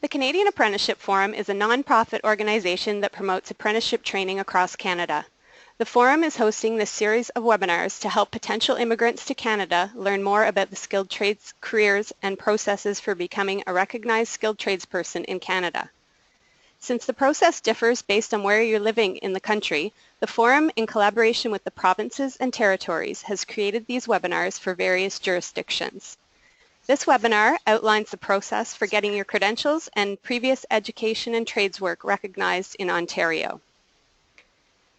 The Canadian Apprenticeship Forum is a non-profit organization that promotes apprenticeship training across Canada. The Forum is hosting this series of webinars to help potential immigrants to Canada learn more about the skilled trades careers and processes for becoming a recognized skilled tradesperson in Canada. Since the process differs based on where you're living in the country, the Forum, in collaboration with the provinces and territories, has created these webinars for various jurisdictions. This webinar outlines the process for getting your credentials and previous education and trades work recognized in Ontario.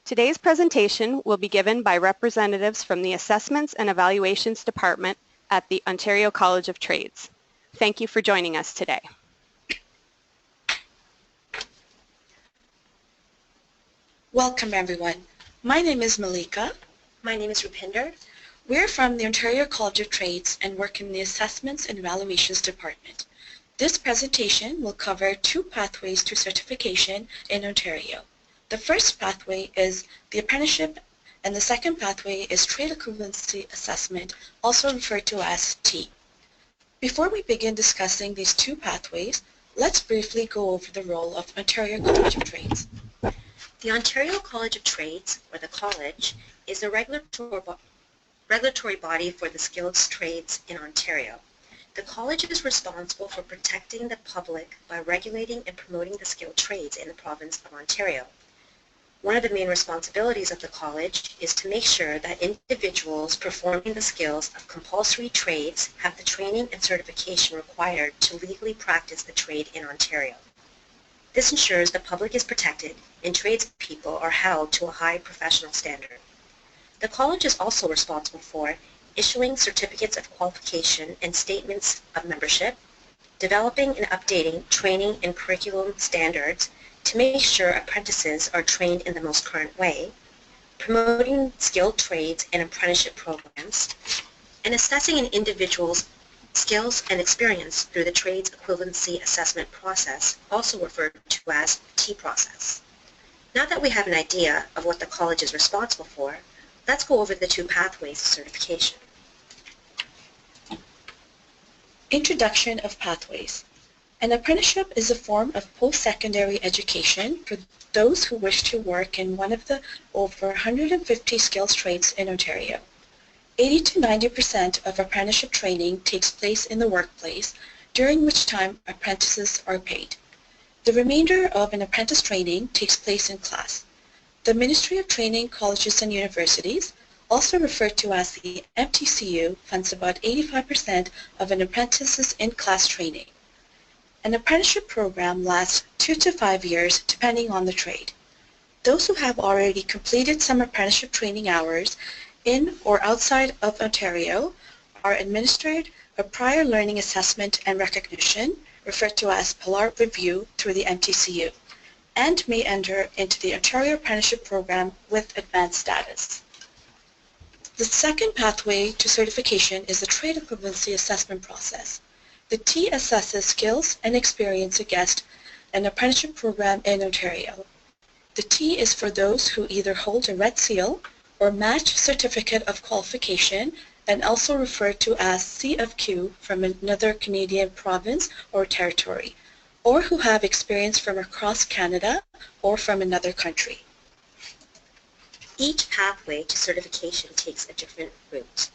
Today's presentation will be given by representatives from the Assessments and Evaluations Department at the Ontario College of Trades. Thank you for joining us today. Welcome everyone. My name is Malika. My name is Rupinder. We're from the Ontario College of Trades and work in the Assessments and Evaluations Department. This presentation will cover two pathways to certification in Ontario. The first pathway is the apprenticeship and the second pathway is trade equivalency assessment, also referred to as T. Before we begin discussing these two pathways, let's briefly go over the role of Ontario College of Trades. The Ontario College of Trades, or the College, is a regulatory body for the skilled trades in Ontario. The College is responsible for protecting the public by regulating and promoting the skilled trades in the province of Ontario. One of the main responsibilities of the College is to make sure that individuals performing the skills of compulsory trades have the training and certification required to legally practice the trade in Ontario. This ensures the public is protected and tradespeople are held to a high professional standard. The College is also responsible for issuing certificates of qualification and statements of membership, developing and updating training and curriculum standards to make sure apprentices are trained in the most current way, promoting skilled trades and apprenticeship programs, and assessing an individual's skills and experience through the Trades Equivalency Assessment process, also referred to as T process. Now that we have an idea of what the College is responsible for, let's go over the two pathways to certification. Introduction of pathways. An apprenticeship is a form of post-secondary education for those who wish to work in one of the over 150 skills trades in Ontario. 80 to 90% of apprenticeship training takes place in the workplace, during which time apprentices are paid. The remainder of an apprentice training takes place in class. The Ministry of Training, Colleges and Universities, also referred to as the MTCU, funds about 85% of an apprentice's in-class training. An apprenticeship program lasts 2 to 5 years depending on the trade. Those who have already completed some apprenticeship training hours in or outside of Ontario are administered a prior learning assessment and recognition, referred to as PILAR review through the MTCU, and may enter into the Ontario Apprenticeship Program with advanced status. The second pathway to certification is the Trade Equivalency Assessment process. The T assesses skills and experience against an apprenticeship program in Ontario. The T is for those who either hold a red seal or match certificate of qualification, and also referred to as C of Q from another Canadian province or territory, or who have experience from across Canada or from another country. Each pathway to certification takes a different route.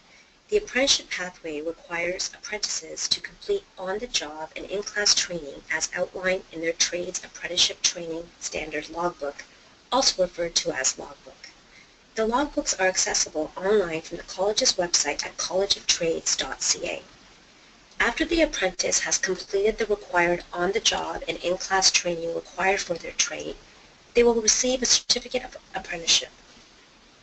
The apprenticeship pathway requires apprentices to complete on-the-job and in-class training as outlined in their Trades Apprenticeship Training Standard Logbook, also referred to as Logbook. The logbooks are accessible online from the College's website at collegeoftrades.ca. After the apprentice has completed the required on-the-job and in-class training required for their trade, they will receive a certificate of apprenticeship.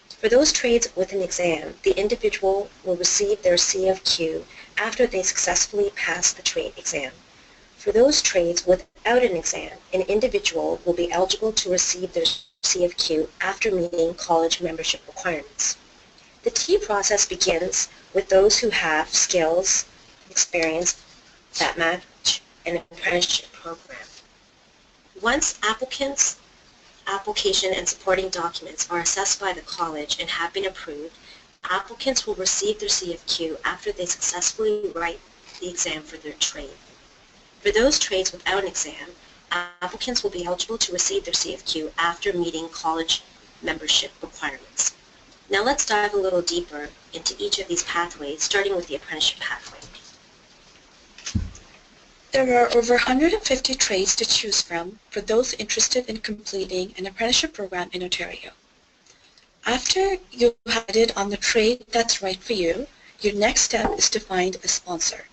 For those trades with an exam, the individual will receive their C of Q after they successfully pass the trade exam. For those trades without an exam, an individual will be eligible to receive their C of Q after meeting college membership requirements. The T process begins with those who have skills, experience that match an apprenticeship program. Once application and supporting documents are assessed by the college and have been approved, applicants will receive their C of Q after they successfully write the exam for their trade. For those trades without an exam, applicants will be eligible to receive their CFQ after meeting college membership requirements. Now let's dive a little deeper into each of these pathways, starting with the apprenticeship pathway. There are over 150 trades to choose from for those interested in completing an apprenticeship program in Ontario. After you've decided on the trade that's right for you, your next step is to find a sponsor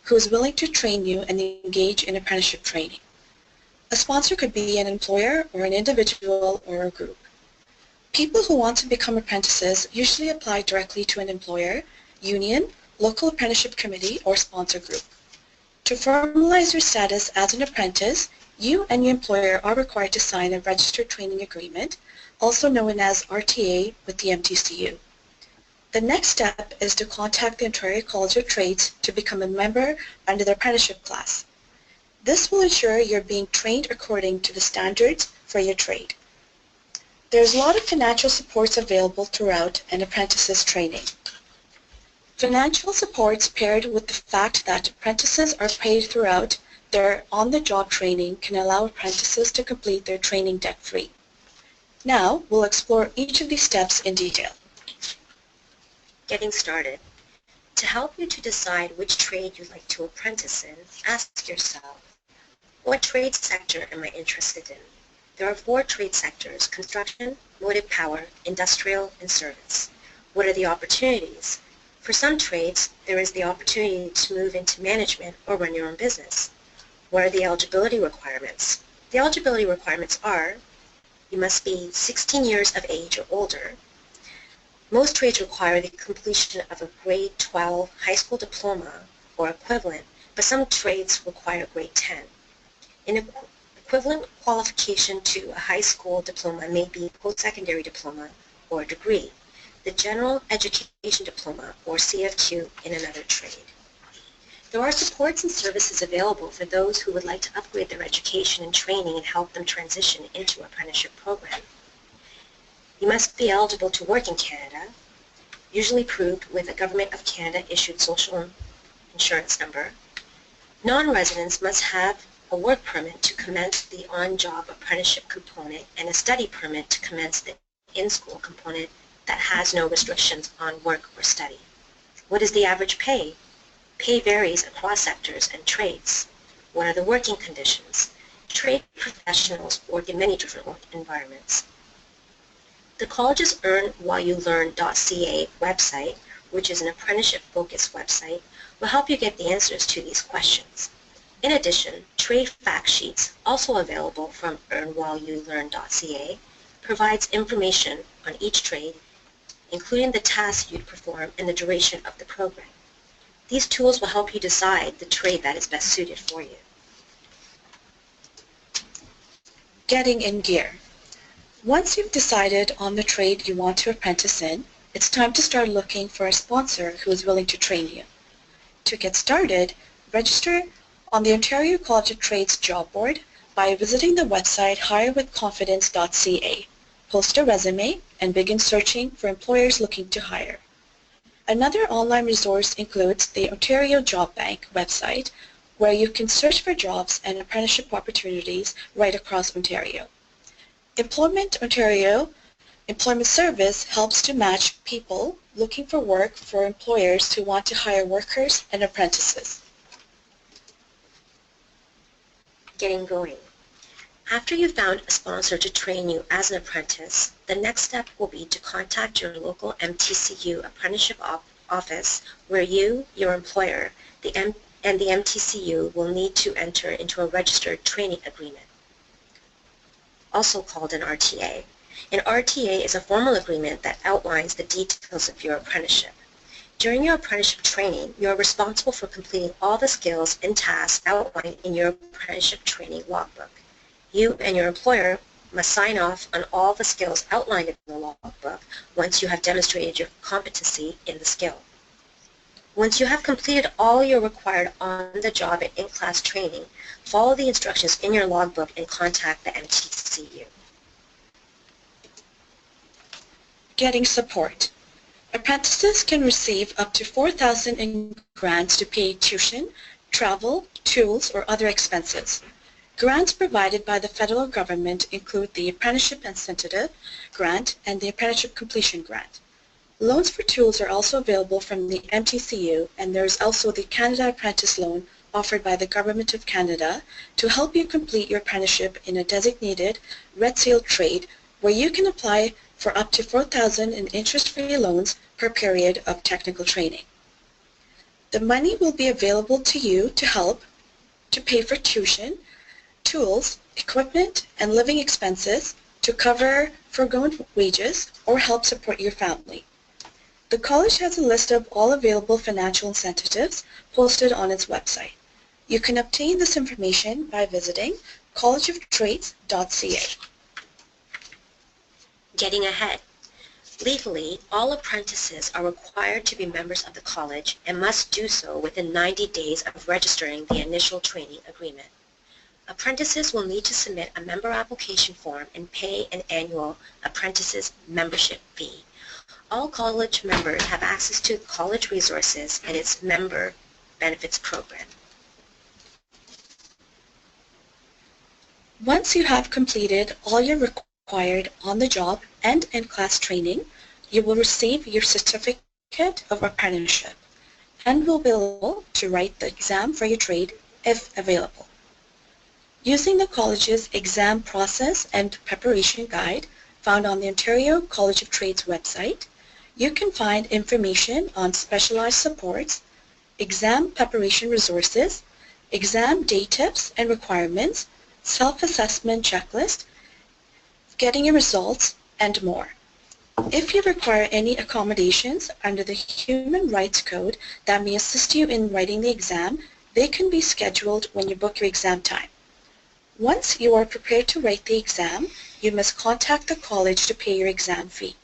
who is willing to train you and engage in apprenticeship training. A sponsor could be an employer or an individual or a group. People who want to become apprentices usually apply directly to an employer, union, local apprenticeship committee, or sponsor group. To formalize your status as an apprentice, you and your employer are required to sign a registered training agreement, also known as RTA, with the MTCU. The next step is to contact the Ontario College of Trades to become a member under the apprenticeship class. This will ensure you're being trained according to the standards for your trade. There's a lot of financial supports available throughout an apprentice's training. Financial supports paired with the fact that apprentices are paid throughout their on-the-job training can allow apprentices to complete their training debt-free. Now, we'll explore each of these steps in detail. Getting started. To help you to decide which trade you'd like to apprentice in, ask yourself, what trade sector am I interested in? There are 4 trade sectors: construction, motive power, industrial, and service. What are the opportunities? For some trades, there is the opportunity to move into management or run your own business. What are the eligibility requirements? The eligibility requirements are: you must be 16 years of age or older. Most trades require the completion of a grade 12 high school diploma or equivalent, but some trades require grade 10. An equivalent qualification to a high school diploma may be a post-secondary diploma or a degree, the general education diploma or CFQ in another trade. There are supports and services available for those who would like to upgrade their education and training and help them transition into an apprenticeship program. You must be eligible to work in Canada, usually proved with a Government of Canada issued social insurance number. Non-residents must have a work permit to commence the on-job apprenticeship component and a study permit to commence the in-school component that has no restrictions on work or study. What is the average pay? Pay varies across sectors and trades. What are the working conditions? Trade professionals work in many different work environments. The college's earnwhileyoulearn.ca website, which is an apprenticeship-focused website, will help you get the answers to these questions. In addition, trade fact sheets, also available from earnwhileyoulearn.ca, provides information on each trade, including the tasks you'd perform and the duration of the program. These tools will help you decide the trade that is best suited for you. Getting in gear. Once you've decided on the trade you want to apprentice in, it's time to start looking for a sponsor who is willing to train you. To get started, register on the Ontario College of Trades job board by visiting the website hirewithconfidence.ca. Post a resume and begin searching for employers looking to hire. Another online resource includes the Ontario Job Bank website, where you can search for jobs and apprenticeship opportunities right across Ontario. Employment Ontario Employment Service helps to match people looking for work for employers who want to hire workers and apprentices. Getting going. After you've found a sponsor to train you as an apprentice, the next step will be to contact your local MTCU apprenticeship office, where you, your employer, and the MTCU will need to enter into a registered training agreement, also called an RTA. An RTA is a formal agreement that outlines the details of your apprenticeship. During your apprenticeship training, you are responsible for completing all the skills and tasks outlined in your apprenticeship training logbook. You and your employer must sign off on all the skills outlined in the logbook once you have demonstrated your competency in the skill. Once you have completed all your required on-the-job and in-class training, follow the instructions in your logbook and contact the MTCU. Getting support. Apprentices can receive up to $4,000 in grants to pay tuition, travel, tools, or other expenses. Grants provided by the federal government include the Apprenticeship Incentive Grant and the Apprenticeship Completion Grant. Loans for tools are also available from the MTCU, and there is also the Canada Apprentice Loan offered by the Government of Canada to help you complete your apprenticeship in a designated Red Seal trade where you can apply for up to $4,000 in interest-free loans per period of technical training. The money will be available to you to help to pay for tuition, tools, equipment, and living expenses, to cover foregone wages, or help support your family. The college has a list of all available financial incentives posted on its website. You can obtain this information by visiting collegeoftrades.ca. Getting ahead. Legally, all apprentices are required to be members of the college and must do so within 90 days of registering the initial training agreement. Apprentices will need to submit a member application form and pay an annual apprentices membership fee. All college members have access to college resources and its member benefits program. Once you have completed all your required on-the-job and in-class training, you will receive your certificate of apprenticeship and will be able to write the exam for your trade if available. Using the college's exam process and preparation guide found on the Ontario College of Trades website, you can find information on specialized supports, exam preparation resources, exam day tips and requirements, self-assessment checklist, getting your results, and more. If you require any accommodations under the Human Rights Code that may assist you in writing the exam, they can be scheduled when you book your exam time. Once you are prepared to write the exam, you must contact the college to pay your exam fee.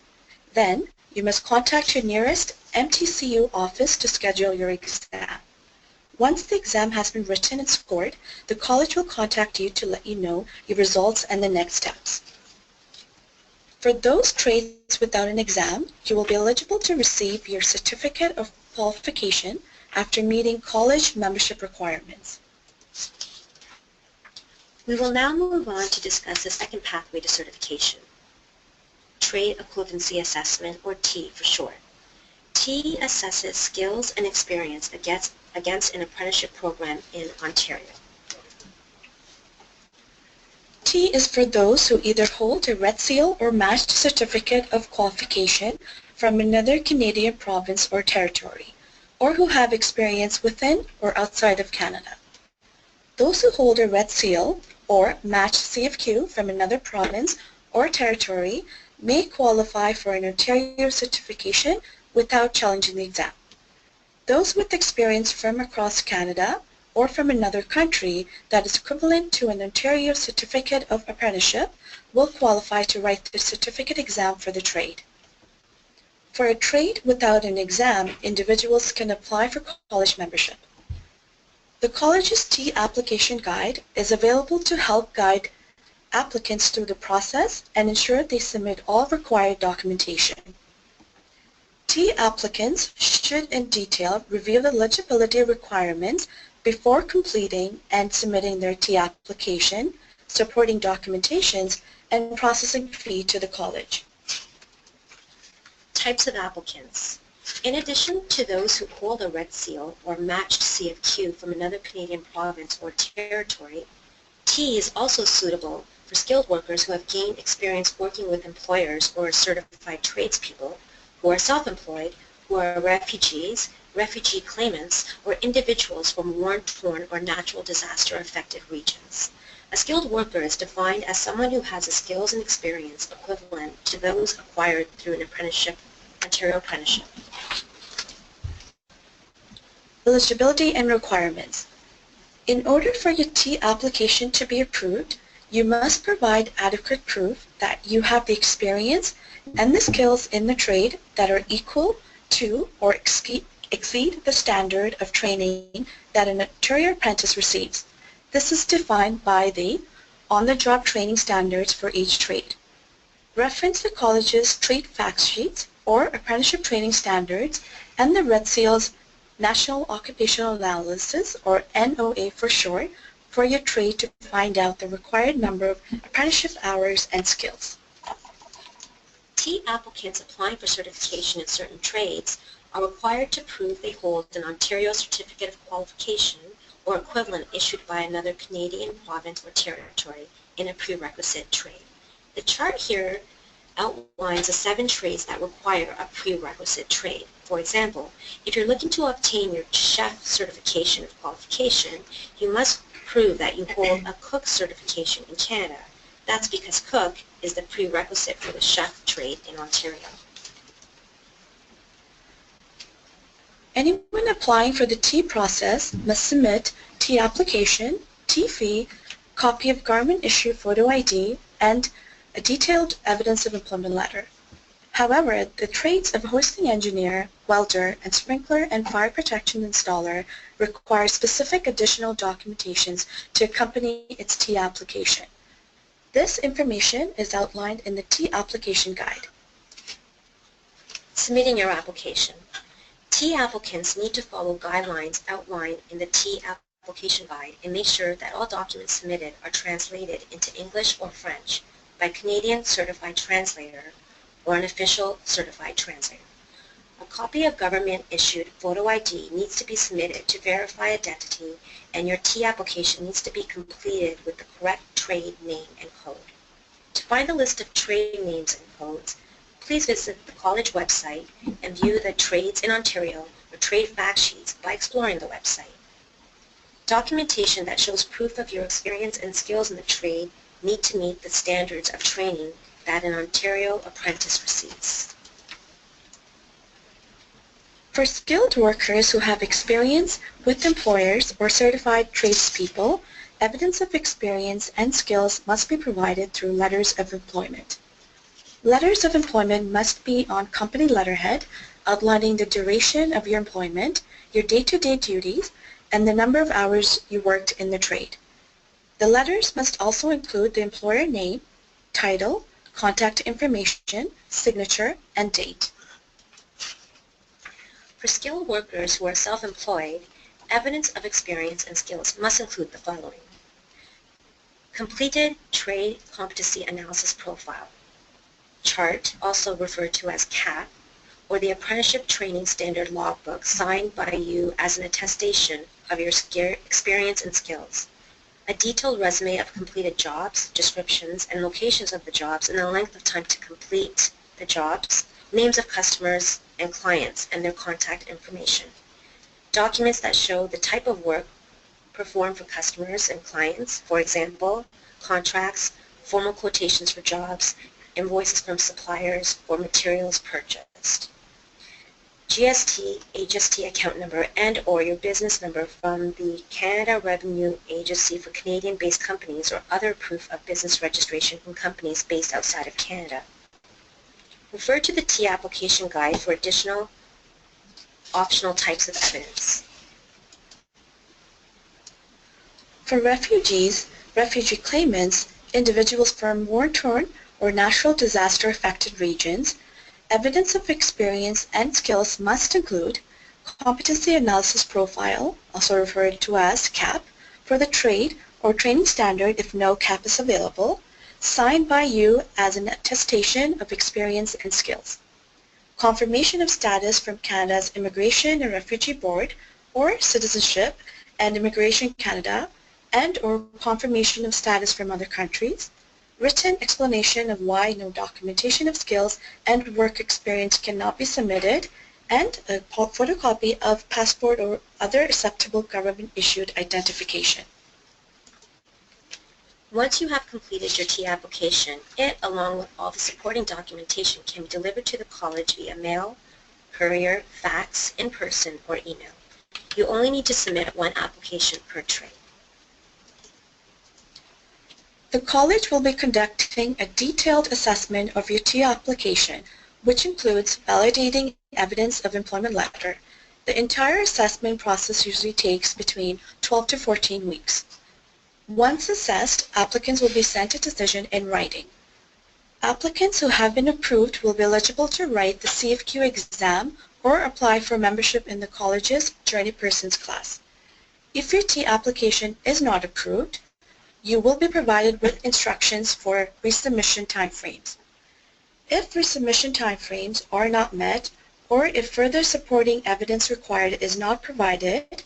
Then, you must contact your nearest MTCU office to schedule your exam. Once the exam has been written and scored, the college will contact you to let you know your results and the next steps. For those trades without an exam, you will be eligible to receive your certificate of qualification after meeting college membership requirements. We will now move on to discuss the second pathway to certification, Trade Equivalency Assessment, or T for short. T assesses skills and experience against an apprenticeship program in Ontario. T is for those who either hold a Red Seal or matched certificate of qualification from another Canadian province or territory, or who have experience within or outside of Canada. Those who hold a Red Seal or matched CFQ from another province or territory may qualify for an Ontario certification without challenging the exam. Those with experience from across Canada or from another country that is equivalent to an Ontario Certificate of Apprenticeship will qualify to write the certificate exam for the trade. For a trade without an exam, individuals can apply for college membership. The college's T application guide is available to help guide applicants through the process and ensure they submit all required documentation. T applicants should in detail review the eligibility requirements before completing and submitting their T application, supporting documentations, and processing fee to the college. Types of applicants. In addition to those who hold a Red Seal or matched CFQ from another Canadian province or territory, T is also suitable for skilled workers who have gained experience working with employers or certified tradespeople, who are self-employed, who are refugees, refugee claimants, or individuals from war-torn or natural disaster-affected regions. A skilled worker is defined as someone who has the skills and experience equivalent to those acquired through an apprenticeship, Ontario apprenticeship. Eligibility and requirements. In order for your T application to be approved, you must provide adequate proof that you have the experience and the skills in the trade that are equal to or exceed the standard of training that an Ontario apprentice receives. This is defined by the on-the-job training standards for each trade. Reference the college's trade fact sheets or apprenticeship training standards and the Red Seal's National Occupational Analysis, or NOA for short, for your trade to find out the required number of apprenticeship hours and skills. TEA applicants applying for certification in certain trades are required to prove they hold an Ontario Certificate of Qualification or equivalent issued by another Canadian province or territory in a prerequisite trade. The chart here outlines the 7 trades that require a prerequisite trade. For example, if you're looking to obtain your chef certification of qualification, you must prove that you hold a cook certification in Canada. That's because cook is the prerequisite for the chef trade in Ontario. Anyone applying for the TEA process must submit TEA application, TEA fee, copy of government issued photo ID, and a detailed evidence of employment letter. However, the trades of hosting engineer, welder, and sprinkler and fire protection installer require specific additional documentations to accompany its TEA application. This information is outlined in the TEA application guide. Submitting your application. TEA applicants need to follow guidelines outlined in the TEA application guide and make sure that all documents submitted are translated into English or French by a Canadian certified translator or an official certified translator. A copy of government-issued photo ID needs to be submitted to verify identity, and your TEA application needs to be completed with the correct trade name and code. To find a list of trade names and codes, please visit the college website and view the Trades in Ontario or Trade Fact Sheets by exploring the website. Documentation that shows proof of your experience and skills in the trade need to meet the standards of training that an Ontario apprentice receives. For skilled workers who have experience with employers or certified tradespeople, evidence of experience and skills must be provided through letters of employment. Letters of employment must be on company letterhead, outlining the duration of your employment, your day-to-day duties, and the number of hours you worked in the trade. The letters must also include the employer name, title, contact information, signature, and date. For skilled workers who are self-employed, evidence of experience and skills must include the following: completed trade competency analysis profile, chart, also referred to as CAP, or the apprenticeship training standard logbook signed by you as an attestation of your experience and skills, a detailed resume of completed jobs, descriptions, and locations of the jobs and the length of time to complete the jobs, names of customers and clients and their contact information, documents that show the type of work performed for customers and clients, for example, contracts, formal quotations for jobs, invoices from suppliers, or materials purchased. GST, HST account number, and/or your business number from the Canada Revenue Agency for Canadian-based companies or other proof of business registration from companies based outside of Canada. Refer to the TEA application guide for additional optional types of evidence. For refugees, refugee claimants, individuals from war-torn or natural disaster-affected regions, evidence of experience and skills must include competency analysis profile, also referred to as CAP, for the trade or training standard if no CAP is available, signed by you as an attestation of experience and skills. Confirmation of status from Canada's Immigration and Refugee Board or Citizenship and Immigration Canada, and/or confirmation of status from other countries, written explanation of why no documentation of skills and work experience cannot be submitted, and a photocopy of passport or other acceptable government-issued identification. Once you have completed your TEA application, it, along with all the supporting documentation, can be delivered to the college via mail, courier, fax, in person, or email. You only need to submit one application per trade. The college will be conducting a detailed assessment of your TEA application, which includes validating evidence of employment letter. The entire assessment process usually takes between 12 to 14 weeks. Once assessed, applicants will be sent a decision in writing. Applicants who have been approved will be eligible to write the CFQ exam or apply for membership in the college's Journey Persons class. If your T application is not approved, you will be provided with instructions for resubmission timeframes. If resubmission timeframes are not met, or if further supporting evidence required is not provided,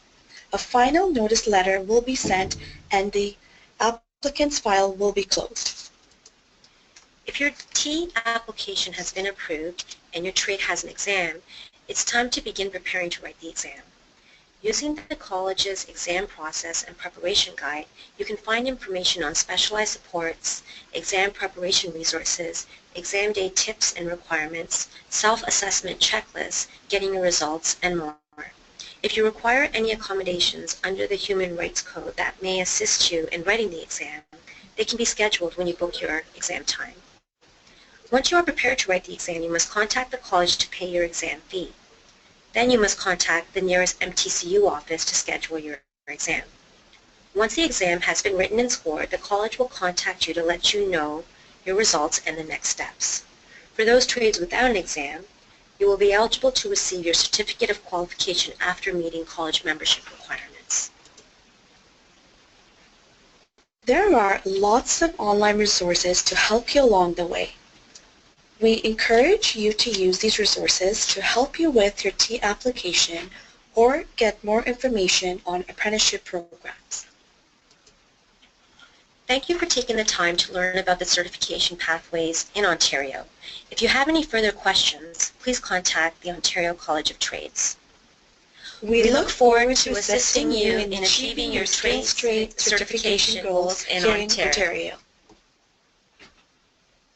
a final notice letter will be sent and the applicant's file will be closed. If your T application has been approved and your trade has an exam, it's time to begin preparing to write the exam. Using the college's exam process and preparation guide, you can find information on specialized supports, exam preparation resources, exam day tips and requirements, self-assessment checklists, getting your results, and more. If you require any accommodations under the Human Rights Code that may assist you in writing the exam, they can be scheduled when you book your exam time. Once you are prepared to write the exam, you must contact the college to pay your exam fee. Then you must contact the nearest MTCU office to schedule your exam. Once the exam has been written and scored, the college will contact you to let you know your results and the next steps. For those trades without an exam, you will be eligible to receive your certificate of qualification after meeting college membership requirements. There are lots of online resources to help you along the way. We encourage you to use these resources to help you with your T application or get more information on apprenticeship programs. Thank you for taking the time to learn about the certification pathways in Ontario. If you have any further questions, please contact the Ontario College of Trades. We look forward to assisting you in achieving your trade certification goals in Ontario.